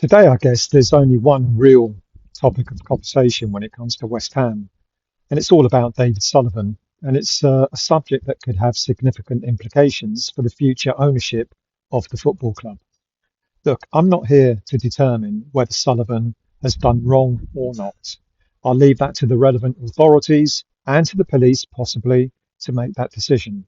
Today, I guess there's only one real topic of conversation when it comes to West Ham, and it's all about David Sullivan. And it's a subject that could have significant implications for the future ownership of the football club. Look, I'm not here to determine whether Sullivan has done wrong or not. I'll leave that to the relevant authorities and to the police, possibly, to make that decision.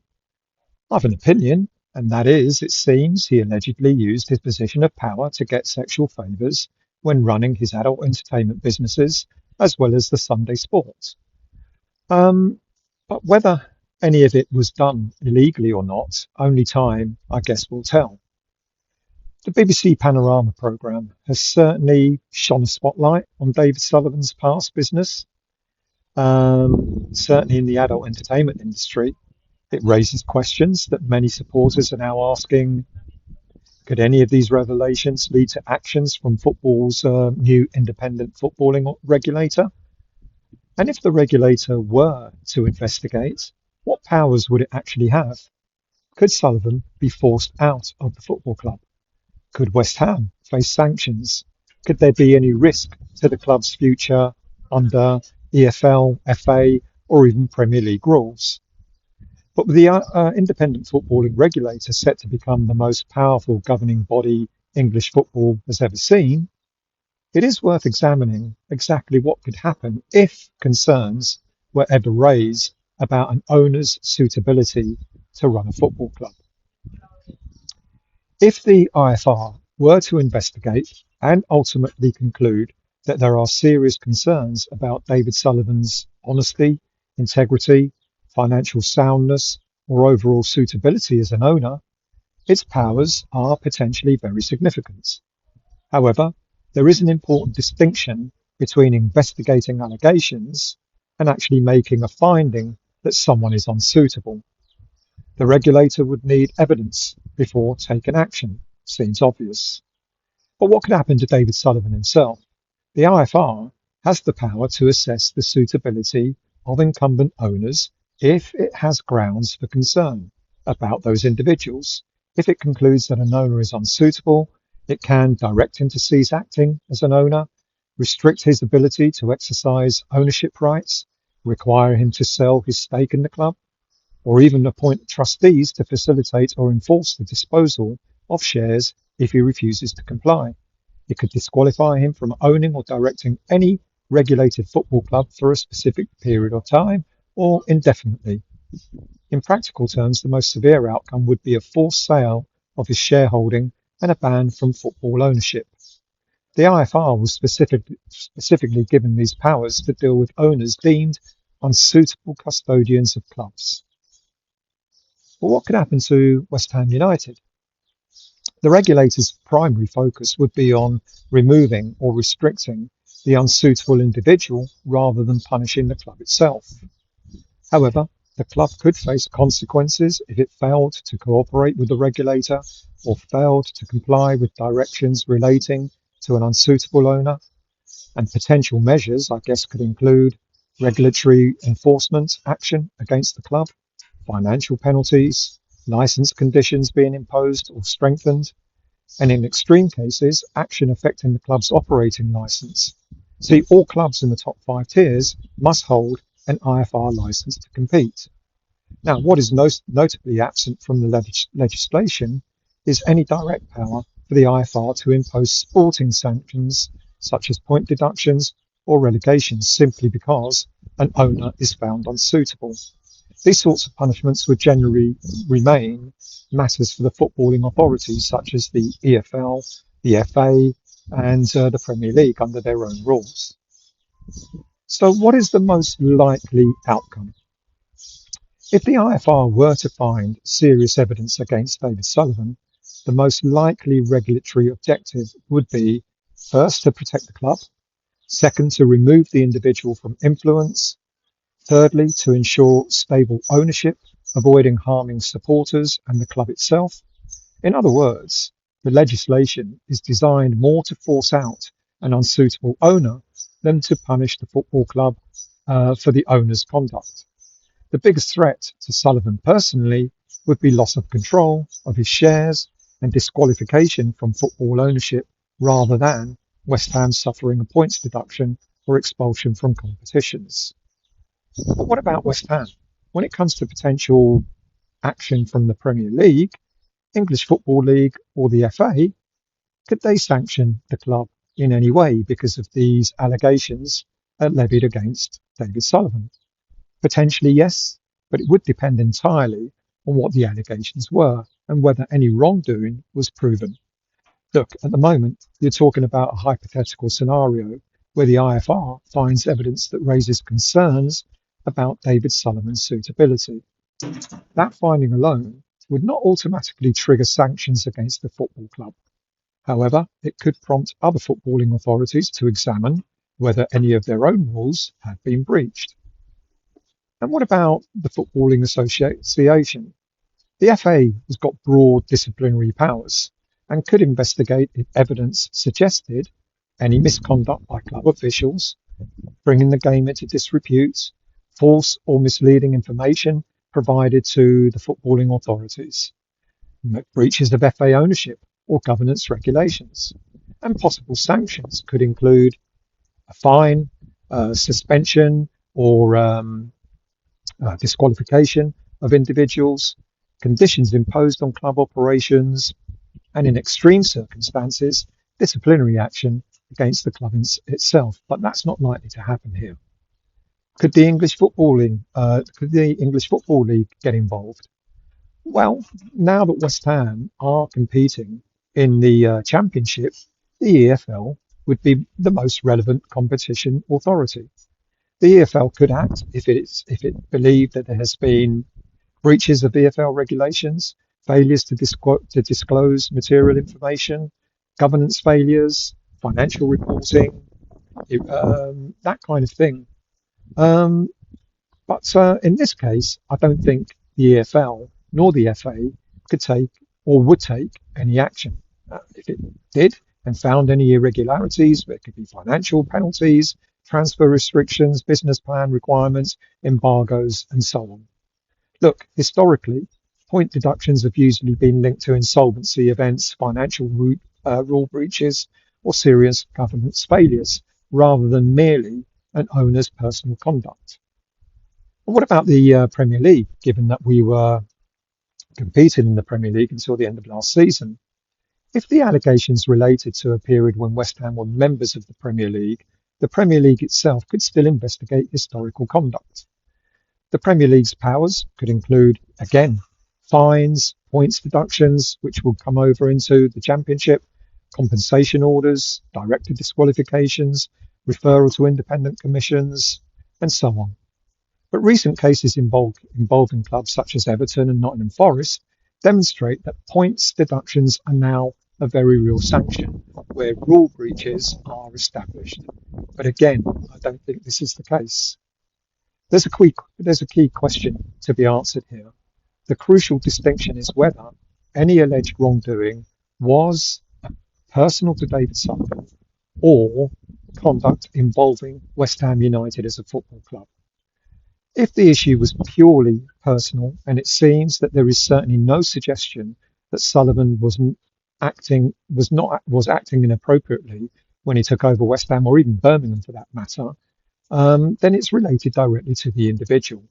I have an opinion, and that is, it seems he allegedly used his position of power to get sexual favours when running his adult entertainment businesses as well as the Sunday sports. Um, but whether any of it was done illegally or not, only time, I guess, will tell. The BBC Panorama programme has certainly shone a spotlight on David Sullivan's past business, certainly in the adult entertainment industry. It raises questions that many supporters are now asking. Could any of these revelations lead to actions from football's new independent footballing regulator? And if the regulator were to investigate, what powers would it actually have? Could Sullivan be forced out of the football club? Could West Ham face sanctions? Could there be any risk to the club's future under EFL, FA, or even Premier League rules? But with the independent footballing regulator set to become the most powerful governing body English football has ever seen, it is worth examining exactly what could happen if concerns were ever raised about an owner's suitability to run a football club. If the IFR were to investigate and ultimately conclude that there are serious concerns about David Sullivan's honesty, integrity, financial soundness, or overall suitability as an owner, its powers are potentially very significant. However, there is an important distinction between investigating allegations and actually making a finding that someone is unsuitable. The regulator would need evidence before taking action. Seems obvious. But what could happen to David Sullivan himself? The IFR has the power to assess the suitability of incumbent owners if it has grounds for concern about those individuals. If it concludes that an owner is unsuitable, it can direct him to cease acting as an owner, restrict his ability to exercise ownership rights, require him to sell his stake in the club, or even appoint trustees to facilitate or enforce the disposal of shares if he refuses to comply. It could disqualify him from owning or directing any regulated football club for a specific period of time or indefinitely. In practical terms, the most severe outcome would be a forced sale of his shareholding and a ban from football ownership. The IFR was specifically given these powers to deal with owners deemed unsuitable custodians of clubs. But what could happen to West Ham United? The regulator's primary focus would be on removing or restricting the unsuitable individual rather than punishing the club itself. However, the club could face consequences if it failed to cooperate with the regulator or failed to comply with directions relating to an unsuitable owner. And potential measures, I guess, could include regulatory enforcement action against the club, financial penalties, license conditions being imposed or strengthened, and in extreme cases, action affecting the club's operating license. See, all clubs in the top 5 tiers must hold an IFR license to compete. Now, what is notably absent from the legislation is any direct power for the IFR to impose sporting sanctions such as point deductions or relegations simply because an owner is found unsuitable. These sorts of punishments would generally remain matters for the footballing authorities such as the EFL, the FA and the Premier League under their own rules. So what is the most likely outcome? If the IFR were to find serious evidence against David Sullivan, the most likely regulatory objective would be, first, to protect the club, second, to remove the individual from influence, thirdly, to ensure stable ownership, avoiding harming supporters and the club itself. In other words, the legislation is designed more to force out an unsuitable owner than to punish the football club for the owner's conduct. The biggest threat to Sullivan personally would be loss of control of his shares and disqualification from football ownership rather than West Ham suffering a points deduction or expulsion from competitions. But what about West Ham? When it comes to potential action from the Premier League, English Football League, or the FA, could they sanction the club in any way because of these allegations levied against David Sullivan? Potentially, yes, but it would depend entirely on what the allegations were and whether any wrongdoing was proven. Look, at the moment, you're talking about a hypothetical scenario where the IFR finds evidence that raises concerns about David Sullivan's suitability. That finding alone would not automatically trigger sanctions against the football club. However, it could prompt other footballing authorities to examine whether any of their own rules have been breached. And what about the Footballing Association? The FA has got broad disciplinary powers and could investigate if evidence suggested any misconduct by club officials, bringing the game into disrepute, false or misleading information provided to the footballing authorities, breaches of FA ownership or governance regulations. And possible sanctions could include a fine, suspension, or disqualification of individuals, conditions imposed on club operations, and in extreme circumstances, disciplinary action against the club itself. But that's not likely to happen here. Could the English Football League get involved? Well, now that West Ham are competing in the Championship, the EFL would be the most relevant competition authority. The EFL could act if it believed that there has been breaches of EFL regulations, failures to disclose material information, governance failures, financial reporting, that kind of thing. But in this case, I don't think the EFL nor the FA could take or would take any action. If it did and found any irregularities, there could be financial penalties, transfer restrictions, business plan requirements, embargoes, and so on. Look, historically, point deductions have usually been linked to insolvency events, financial rule breaches, or serious governance failures, rather than merely an owner's personal conduct. And what about the Premier League, given that we were competing in the Premier League until the end of last season? If the allegations related to a period when West Ham were members of the Premier League itself could still investigate historical conduct. The Premier League's powers could include, again, fines, points deductions, which will come over into the Championship, compensation orders, director disqualifications, referral to independent commissions, and so on. But recent cases involving clubs such as Everton and Nottingham Forest demonstrate that points deductions are now a very real sanction where rule breaches are established. But again, I don't think this is the case. There's a key question to be answered here. The crucial distinction is whether any alleged wrongdoing was personal to David Sullivan or conduct involving West Ham United as a football club. If the issue was purely personal, and it seems that there is certainly no suggestion that Sullivan was acting inappropriately when he took over West Ham or even Birmingham for that matter, then it's related directly to the individual.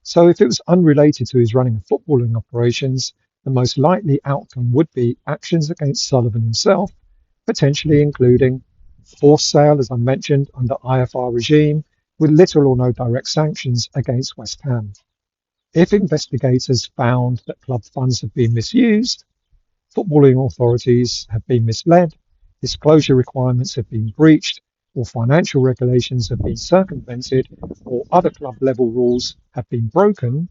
So if it was unrelated to his running of footballing operations, the most likely outcome would be actions against Sullivan himself, potentially including forced sale, as I mentioned, under IFR regime, with little or no direct sanctions against West Ham. If investigators found that club funds have been misused, footballing authorities have been misled, disclosure requirements have been breached, or financial regulations have been circumvented, or other club level rules have been broken,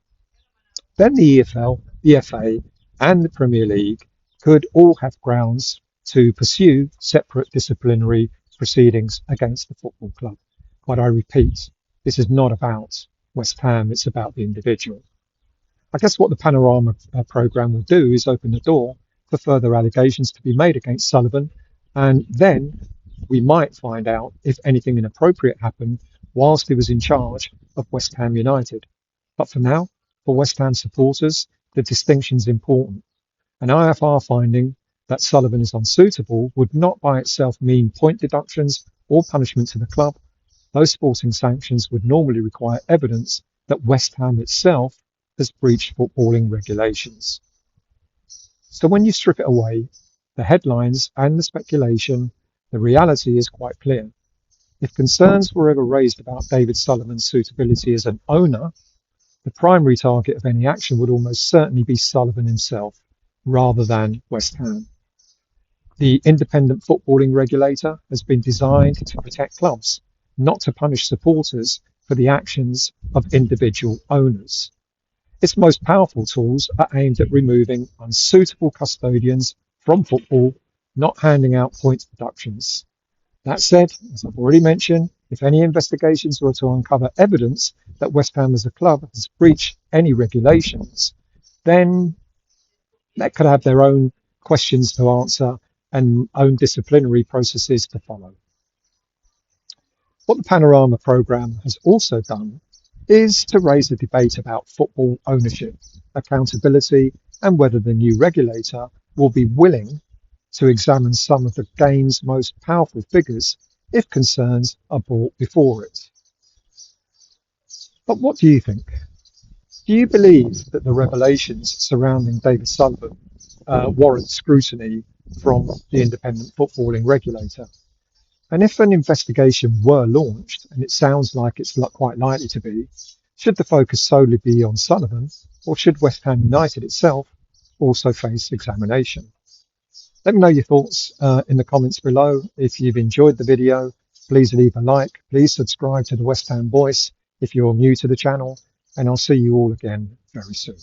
then the EFL, the FA, and the Premier League could all have grounds to pursue separate disciplinary proceedings against the football club. But I repeat, this is not about West Ham, it's about the individual. I guess what the Panorama programme will do is open the door for further allegations to be made against Sullivan, and then we might find out if anything inappropriate happened whilst he was in charge of West Ham United. But for now, for West Ham supporters, the distinction's important. An IFR finding that Sullivan is unsuitable would not by itself mean point deductions or punishment to the club. Those sporting sanctions would normally require evidence that West Ham itself has breached footballing regulations. So when you strip it away, the headlines and the speculation, the reality is quite clear. If concerns were ever raised about David Sullivan's suitability as an owner, the primary target of any action would almost certainly be Sullivan himself, rather than West Ham. The independent footballing regulator has been designed to protect clubs, not to punish supporters for the actions of individual owners. Its most powerful tools are aimed at removing unsuitable custodians from football, not handing out points deductions. That said, as I've already mentioned, if any investigations were to uncover evidence that West Ham as a club has breached any regulations, then that could have their own questions to answer and own disciplinary processes to follow. What the Panorama programme has also done is to raise a debate about football ownership, accountability, and whether the new regulator will be willing to examine some of the game's most powerful figures if concerns are brought before it. But what do you think? Do you believe that the revelations surrounding David Sullivan warrant scrutiny from the independent footballing regulator? And if an investigation were launched, and it sounds like it's quite likely to be, should the focus solely be on Sullivan, or should West Ham United itself also face examination? Let me know your thoughts in the comments below. If you've enjoyed the video, please leave a like. Please subscribe to the West Ham Voice if you're new to the channel, and I'll see you all again very soon.